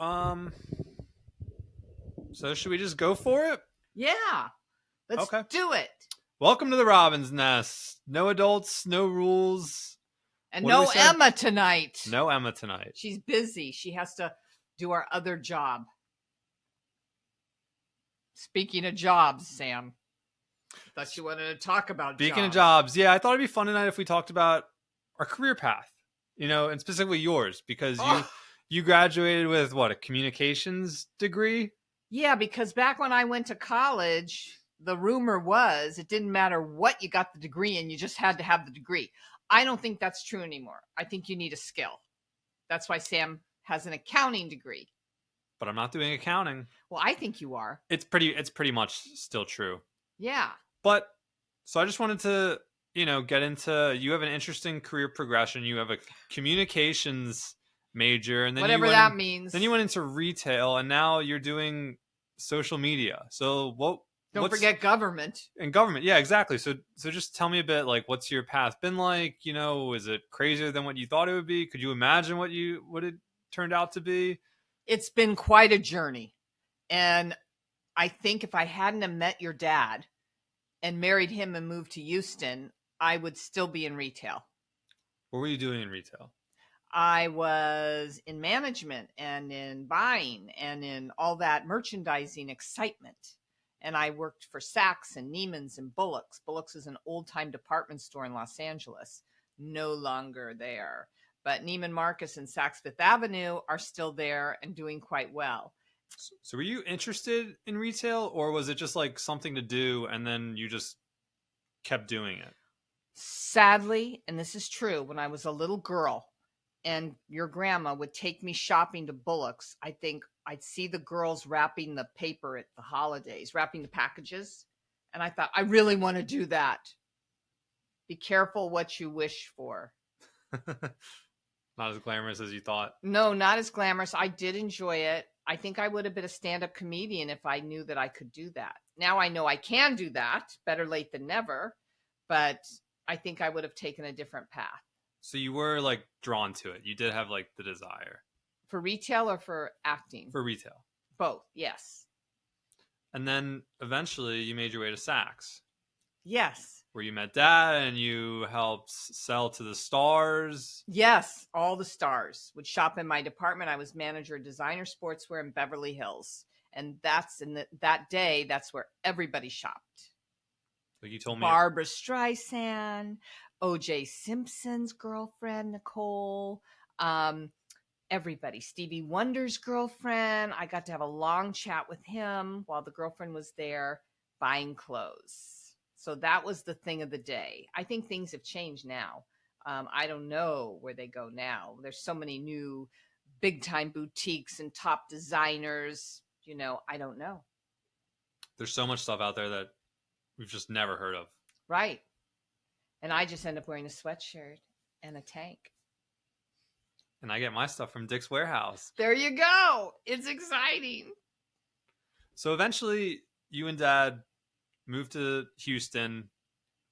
Um, so should we just go for it? Yeah. Let's Okay. do it. Welcome to the Robin's Nest. No adults, no rules. And What do we no say? Emma tonight. No Emma tonight. She's busy. She has to do our other job. Speaking of jobs, Sam. Thought you wanted to talk about Speaking of jobs, yeah, I thought it'd be fun tonight if we talked about our career path, and specifically yours, because you graduated with what, a communications degree? Yeah, because back when I went to college, the rumor was it didn't matter what you got the degree in, you just had to have the degree. I don't think that's true anymore. I think you need a skill. That's why Sam has an accounting degree. But I'm not doing accounting. Well, I think you are. It's pretty much still true. Yeah. But so I just wanted to, get into, you have an interesting career progression. You have a communications major, and then whatever that means. Then you went into retail, and now you're doing social media. So Don't forget government. And government, yeah, exactly. So just tell me a bit, like, what's your path been like? Is it crazier than what you thought it would be? Could you imagine what it turned out to be? It's been quite a journey. And I think if I hadn't have met your dad and married him and moved to Houston, I would still be in retail. What were you doing in retail? I was in management and in buying and in all that merchandising excitement. And I worked for Saks and Neiman's and Bullock's. Bullock's is an old-time department store in Los Angeles. No longer there. But Neiman Marcus and Saks Fifth Avenue are still there and doing quite well. So were you interested in retail, or was it just like something to do and then you just kept doing it? Sadly, and this is true, when I was a little girl and your grandma would take me shopping to Bullock's, I think I'd see the girls wrapping the paper at the holidays, wrapping the packages. And I thought, I really want to do that. Be careful what you wish for. Not as glamorous as you thought. No, not as glamorous. I did enjoy it. I think I would have been a stand-up comedian if I knew that I could do that. Now I know I can do that. Better late than never. But I think I would have taken a different path. So you were like drawn to it. You did have like the desire. For retail or for acting? For retail. Both, yes. And then eventually you made your way to Saks. Yes. Where you met Dad and you helped sell to the stars. Yes, all the stars would shop in my department. I was manager of designer sportswear in Beverly Hills. And that's that day, that's where everybody shopped. Like you told me. Barbara Streisand, O.J. Simpson's girlfriend, Nicole, everybody. Stevie Wonder's girlfriend. I got to have a long chat with him while the girlfriend was there buying clothes. So that was the thing of the day. I think things have changed now. I don't know where they go now. There's so many new big-time boutiques and top designers. I don't know. There's so much stuff out there that we've just never heard of. Right. And I just end up wearing a sweatshirt and a tank. And I get my stuff from Dick's Warehouse. There you go. It's exciting. So eventually you and Dad moved to Houston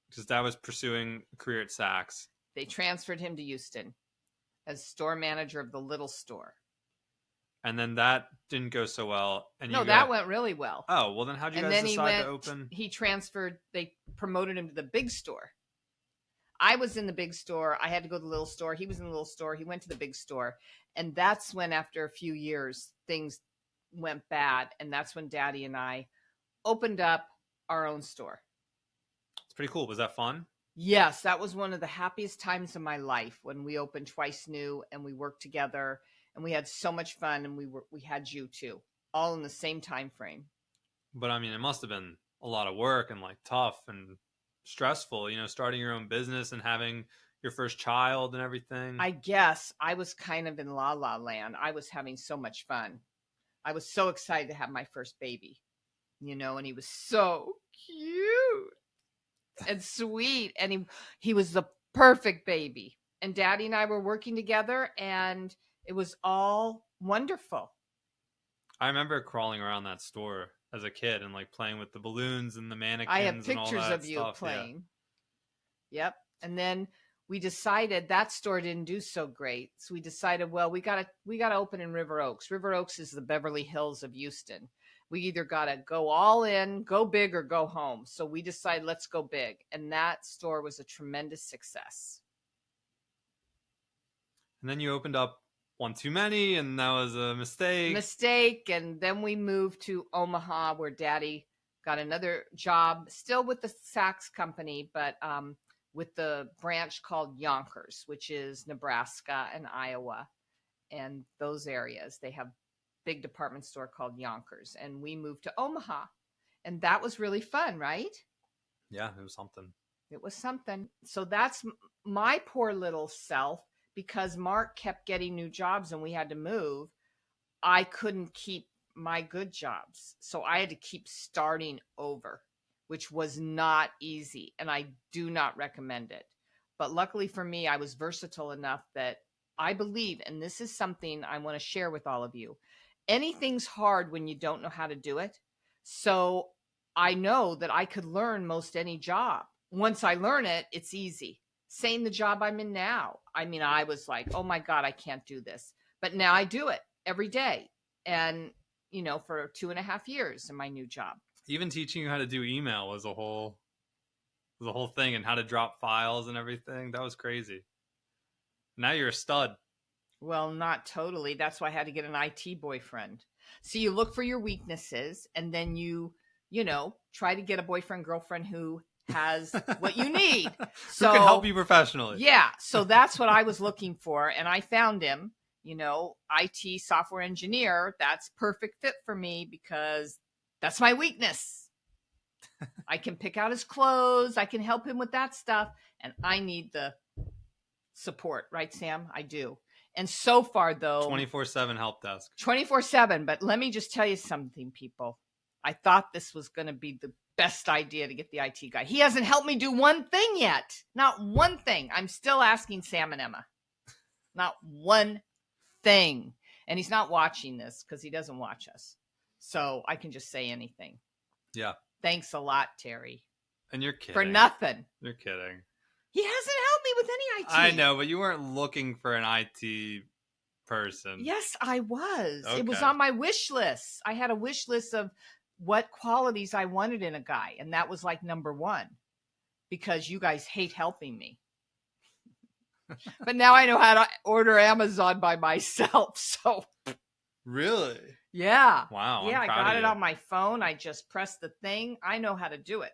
because Dad was pursuing a career at Saks. They transferred him to Houston as store manager of the little store. And then that didn't go so well. And that went really well. Oh, well then how'd you guys decide to open? He transferred, they promoted him to the big store. I was in the big store. I had to go to the little store. He was in the little store. He went to the big store. And that's when, after a few years, things went bad. And that's when Daddy and I opened up our own store. It's pretty cool. Was that fun? Yes, that was one of the happiest times of my life when we opened Twice New and we worked together and we had so much fun, and we had you too, all in the same time frame. But I mean, it must have been a lot of work and like tough and stressful, starting your own business and having your first child and everything. I guess I was kind of in la la land. I was having so much fun. I was so excited to have my first baby. And he was so cute and sweet. And he was the perfect baby. And Daddy and I were working together, and it was all wonderful. I remember crawling around that store as a kid and like playing with the balloons and the mannequins. I have pictures and all that of you stuff, playing. Yeah. Yep. And then we decided that store didn't do so great. So we decided, well, we gotta open in River Oaks. River Oaks is the Beverly Hills of Houston. We either gotta go all in, go big, or go home. So we decided, let's go big. And that store was a tremendous success. And then you opened up one too many, and that was a mistake. And then we moved to Omaha, where Daddy got another job, still with the Saks company, but with the branch called Yonkers, which is Nebraska and Iowa and those areas. They have big department store called Yonkers, and we moved to Omaha, and that was really fun, right? Yeah, it was something. It was something. So that's my poor little self, because Mark kept getting new jobs and we had to move. I couldn't keep my good jobs, so I had to keep starting over, which was not easy, and I do not recommend it. But luckily for me, I was versatile enough that I believe, and this is something I want to share with all of you, anything's hard when you don't know how to do it. So I know that I could learn most any job. Once I learn it, it's easy. Same the job I'm in now. I mean, I was like, oh my God, I can't do this. But now I do it every day. And, you know, for 2.5 years in my new job. Even teaching you how to do email was a whole thing, and how to drop files and everything. That was crazy. Now you're a stud. Well, not totally. That's why I had to get an IT boyfriend. So you look for your weaknesses, and then you know, try to get a boyfriend, girlfriend who has what you need. So who can help you professionally. Yeah. So that's what I was looking for. And I found him, you know, IT software engineer. That's perfect fit for me because that's my weakness. I can pick out his clothes. I can help him with that stuff. And I need the support, right, Sam? I do. And so far, though, 24/7 help desk. 24/7. But let me just tell you something, people. I thought this was going to be the best idea to get the IT guy. He hasn't helped me do one thing yet. Not one thing. I'm still asking Sam and Emma. Not one thing. And he's not watching this because he doesn't watch us. So I can just say anything. Yeah. Thanks a lot, Terry. And you're kidding. For nothing. You're kidding. He hasn't helped me with any IT. I know, but you weren't looking for an IT person. Yes, I was. Okay. It was on my wish list. I had a wish list of what qualities I wanted in a guy. And that was like number one, because you guys hate helping me. But now I know how to order Amazon by myself. So Really? yeah. Wow. Yeah, I'm I proud got of it you. on my phone. I just pressed the thing. I know how to do it.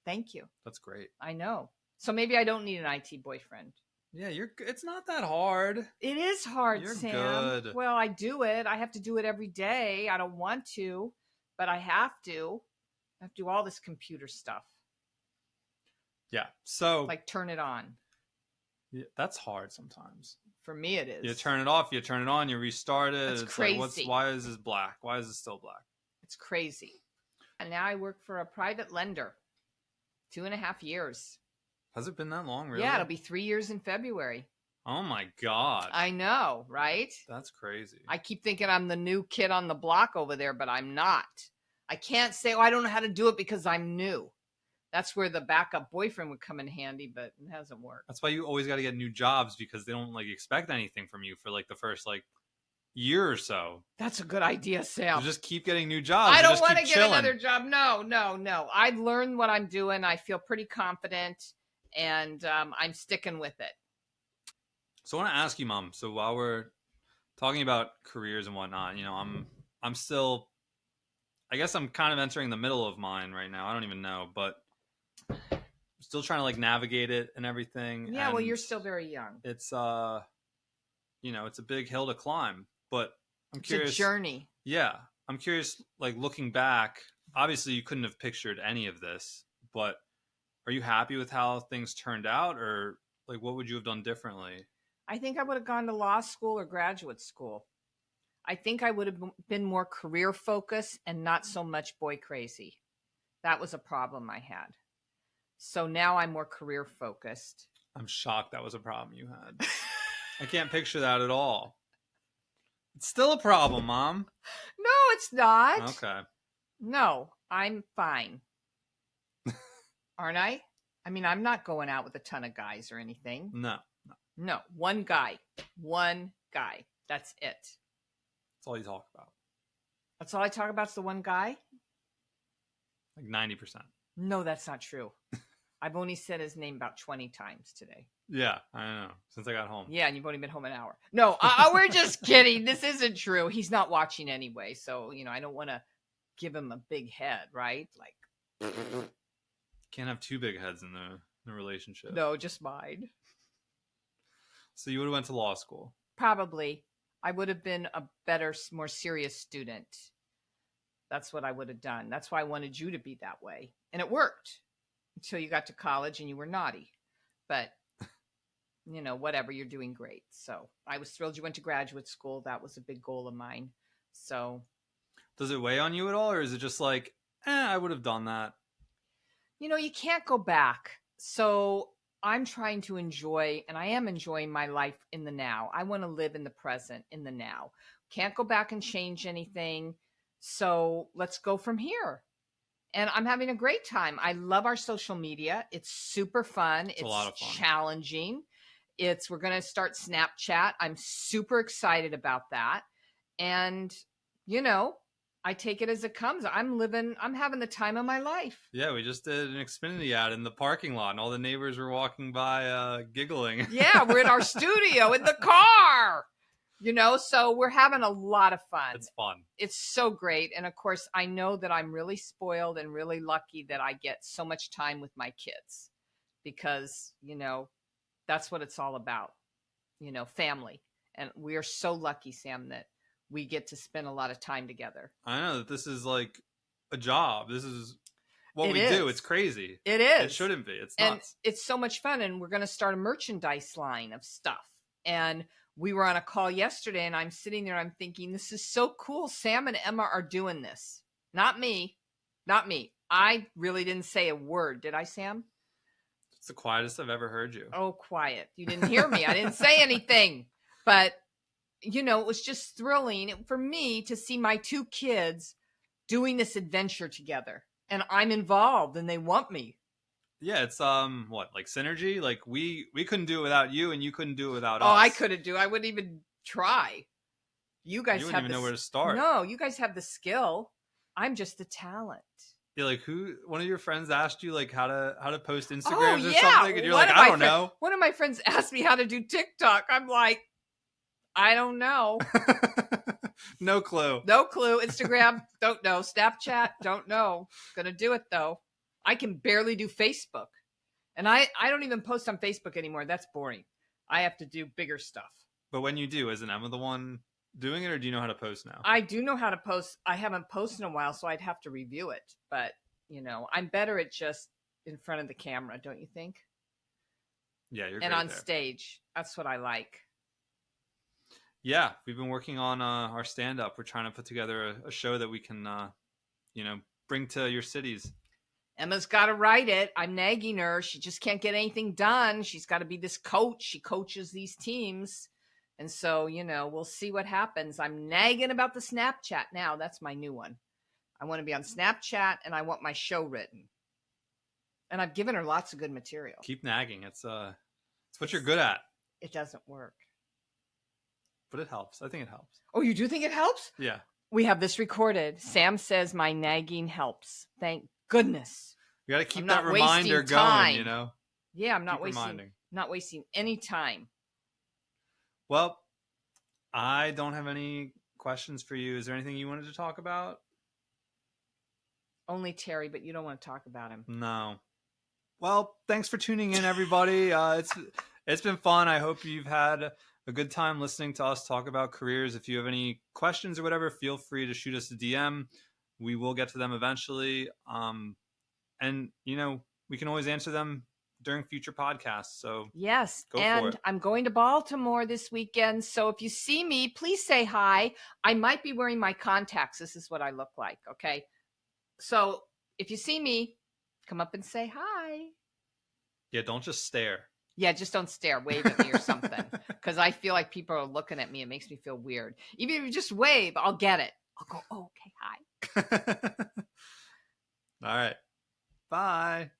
Thank you. That's great. I know. So maybe I don't need an IT boyfriend. Yeah, it's not that hard. It is hard, You're Sam. good. Well, I do it. I have to do it every day. I don't want to, but I have to. I have to do all this computer stuff. Yeah. So Like turn it on. yeah, that's hard sometimes. For me, it is. You turn it off, you turn it on, you restart it. That's it's crazy. like, why is this black? Why is it still black? It's crazy. And now I work for a private lender. 2.5 years. Has it been that long, really? Yeah, it'll be 3 years in February. Oh my God. I know, right? That's crazy. I keep thinking I'm the new kid on the block over there, but I'm not. I can't say, oh, I don't know how to do it because I'm new. That's where the backup boyfriend would come in handy, but it hasn't worked. That's why you always got to get new jobs, because they don't like expect anything from you for like the first like year or so. That's a good idea, Sam. So just keep getting new jobs. I don't just want to keep get chilling. another job. No. I've learned what I'm doing. I feel pretty confident, and I'm sticking with it. So I want to ask you, Mom. So while we're talking about careers and whatnot, you know, I'm still, I guess I'm kind of entering the middle of mine right now. I don't even know, but I'm still trying to like navigate it and everything. Yeah, well, and you're still very young. it's you know, it's a big hill to climb, but I'm curious. It's a journey. Yeah, I'm curious. Like looking back, obviously you couldn't have pictured any of this, but are you happy with how things turned out, or like what would you have done differently? I think I would have gone to law school or graduate school. I think I would have been more career focused and not so much boy crazy. That was a problem I had. So now I'm more career focused. I'm shocked that was a problem you had. I can't picture that at all. It's still a problem, Mom. No, it's not. Okay. No, I'm fine. Aren't I? I mean, I'm not going out with a ton of guys or anything. No, No, one guy. One guy. That's it. that's all you talk about. That's all I talk about is the one guy? Like 90%. No, that's not true. I've only said his name about 20 times today. Yeah, I know. Since I got home. Yeah, and you've only been home an hour. No, we're just kidding. This isn't true. He's not watching anyway. So, I don't want to give him a big head, right? Like, Can't have two big heads in the relationship. no, just mine. So you would have went to law school. Probably. I would have been a better, more serious student. That's what I would have done. That's why I wanted you to be that way. And it worked until you got to college and you were naughty. But, whatever, you're doing great. So I was thrilled you went to graduate school. That was a big goal of mine. So. Does it weigh on you at all? Or is it just like, I would have done that? You can't go back. So I'm trying to enjoy, and I am enjoying my life in the now. I want to live in the present, in the now. Can't go back and change anything. So let's go from here. And I'm having a great time. I love our social media. It's super fun. It's a lot of fun. Challenging. We're going to start Snapchat. I'm super excited about that. And, I take it as it comes. I'm having the time of my life. Yeah, we just did an Xfinity ad in the parking lot, and all the neighbors were walking by giggling. Yeah, we're in our studio in the car. So we're having a lot of fun. It's fun. It's so great. And of course, I know that I'm really spoiled and really lucky that I get so much time with my kids because, that's what it's all about, family. And we are so lucky, Sam, that we get to spend a lot of time together. I know that this is like a job. This is what we is. do. It's crazy. It is. It shouldn't be. It's and nuts. It's so much fun. And we're going to start a merchandise line of stuff. And we were on a call yesterday and I'm sitting there, I'm thinking, this is so cool. Sam and Emma are doing this. Not me. I really didn't say a word. Did I, Sam? It's the quietest I've ever heard you. Oh, quiet. You didn't hear me. I didn't say anything. But, it was just thrilling for me to see my two kids doing this adventure together. And I'm involved and they want me. Yeah, it's like synergy? Like we couldn't do it without you and you couldn't do it without us. Oh, I couldn't do. I wouldn't even try. You guys wouldn't even know where to start. No, you guys have the skill. I'm just the talent. Yeah, like one of your friends asked you like how to post Instagrams or something, and you're like, I don't know. One of my friends asked me how to do TikTok. I'm like, I don't know. No clue. No clue. Instagram, don't know. Snapchat, don't know. Gonna do it though. I can barely do Facebook. And I don't even post on Facebook anymore. That's boring. I have to do bigger stuff. But when you do, isn't Emma the one doing it, or do you know how to post now? I do know how to post. I haven't posted in a while, so I'd have to review it. But, I'm better at just in front of the camera, don't you think? Yeah, you're and great on there. Stage. That's what I like. Yeah, we've been working on our stand-up. We're trying to put together a show that we can, bring to your cities. Emma's got to write it. I'm nagging her. She just can't get anything done. She's got to be this coach. She coaches these teams. And so, we'll see what happens. I'm nagging about the Snapchat now. That's my new one. I want to be on Snapchat and I want my show written. And I've given her lots of good material. Keep nagging. It's what you're good at. It doesn't work. But it helps. I think it helps. Oh, you do think it helps? Yeah. We have this recorded. Sam says my nagging helps. Thank goodness. You got to keep that reminder going, Yeah, I'm not wasting any time. Well, I don't have any questions for you. Is there anything you wanted to talk about? Only Terry, but you don't want to talk about him. No. Well, thanks for tuning in, everybody. It's been fun. I hope you've had a good time listening to us talk about careers. If you have any questions or whatever, feel free to shoot us a DM. We will get to them eventually. And, we can always answer them during future podcasts. So yes, go for and it. I'm going to Baltimore this weekend. So if you see me, please say hi. I might be wearing my contacts. This is what I look like. Okay. So if you see me, come up and say hi. Yeah, don't just stare. Yeah, just don't stare. Wave at me or something. Because I feel like people are looking at me. It makes me feel weird. Even if you just wave, I'll get it. I'll go, oh, okay, hi. All right. Bye.